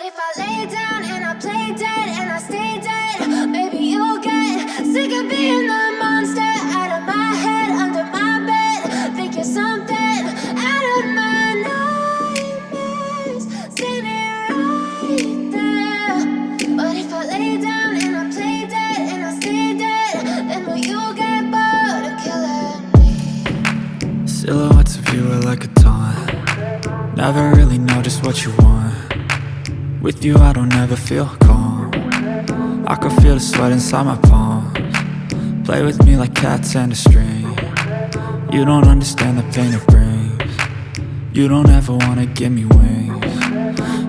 if I lay down and I play dead and I stay dead, maybe you'll get sick of being the monster out of my head, under my bed. Think you're something out of my nightmares, standing right there. But if I lay down and I play dead and I stay dead, then will you get bored of killing me? Silhouettes of you are like a taunt. Never really know just what you want. With you I don't ever feel calm. I can feel the sweat inside my palms. Play with me like cats and a string. You don't understand the pain it brings. You don't ever wanna give me wings.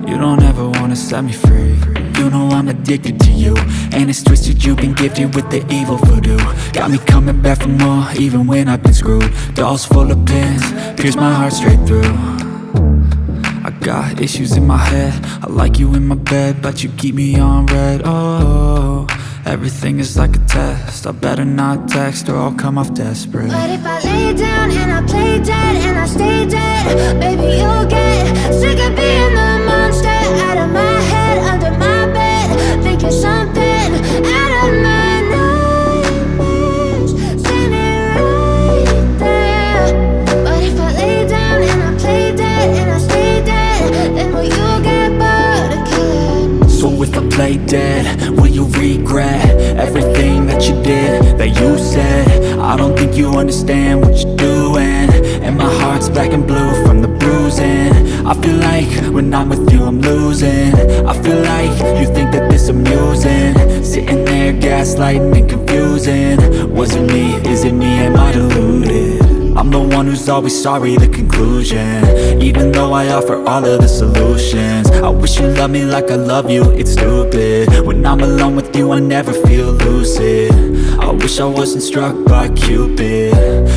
You don't ever wanna set me free. You know I'm addicted to you, and it's twisted, you've been gifted with the evil voodoo. Got me coming back for more, even when I've been screwed. Dolls full of pins, pierce my heart straight through. I got issues in my head, I like you in my bed, but you keep me on red. Oh, everything is like a test, I better not text or I'll come off desperate. But if I lay down and I play dead and I stay dead, baby you'll get sick of being the monster out of my head, under my bed. Think you're something out of my nightmares, standing right there. But if I lay down and I play dead and I stay dead, then will you get bored of killing me? So if I play dead, will you regret everything that you did, that you said? I don't think you understand what you're doing, and my heart's black and blue from the bruising. I feel like when I'm with you I'm losing. I feel like you think that this amusing, sitting there gaslighting and confusing. Was it me? Is it me? Am I deluded? I'm the one who's always sorry, the conclusion, even though I offer all of the solutions. I wish you loved me like I love you, it's stupid. When I'm alone with you I never feel lucid. I wish I wasn't struck by Cupid.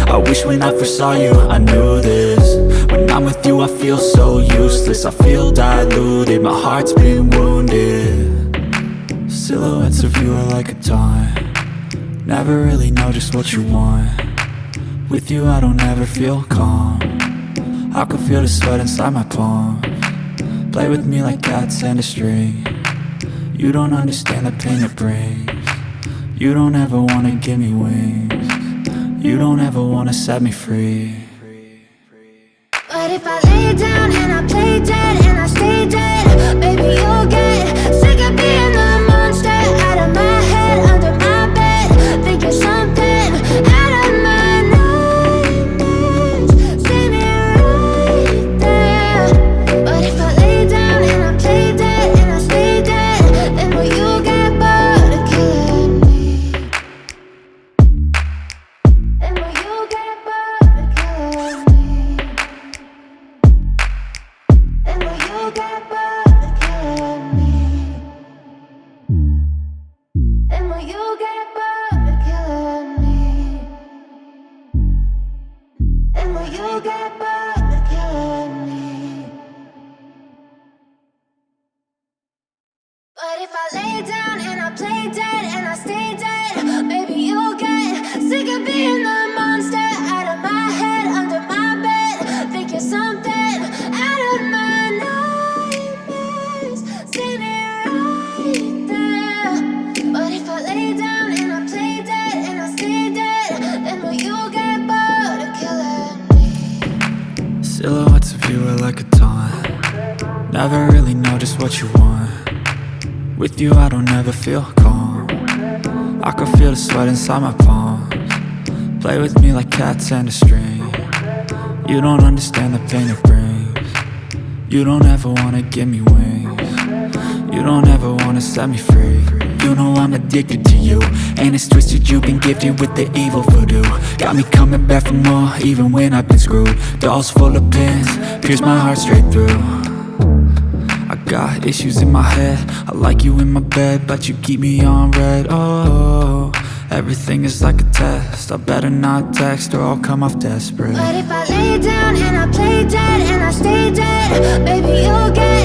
I wish when I first saw you I knew this. When I'm with you I feel so useless, I feel diluted, my heart's been wounded. Silhouettes of you are like a taunt. Never really know just what you want. With you I don't ever feel calm. I can feel the sweat inside my palms. Play with me like cats and a string. You don't understand the pain it brings. You don't ever wanna give me wings. You don't ever wanna set me free. But if I lay down and I play dead and I stay dead, baby you'll get sick of being the monster out of my head, under my bed. Think you're something out of my nightmares, standing right there. But if I lay down and I play dead and I stay dead, then will you get bored of killing me? Then will you get bored of killing me? And will you get bored of killing me? And will you get bored of killing me? And will you get bored of killing me? But if I lay down and I play dead and I stay dead, baby you'll get sick of being the monster out of my head, under my bed. Think you're something out of my nightmares, standing right there. But if I lay down and I play dead and I stay dead, then will you get bored of killing me? Silhouettes of you are like a taunt. Never really know just what you want. With you I don't ever feel calm. I can feel the sweat inside my palms. Play with me like cats and a string. You don't understand the pain it brings. You don't ever wanna give me wings. You don't ever wanna set me free. You know I'm addicted to you, and it's twisted, you've been gifted with the evil voodoo. Got me coming back for more, even when I've been screwed. Dolls full of pins, pierce my heart straight through. I got issues in my head, I like you in my bed, but you keep me on red. Oh, everything is like a test, I better not text or I'll come off desperate. But if I lay down and I play dead and I stay dead, baby you'll get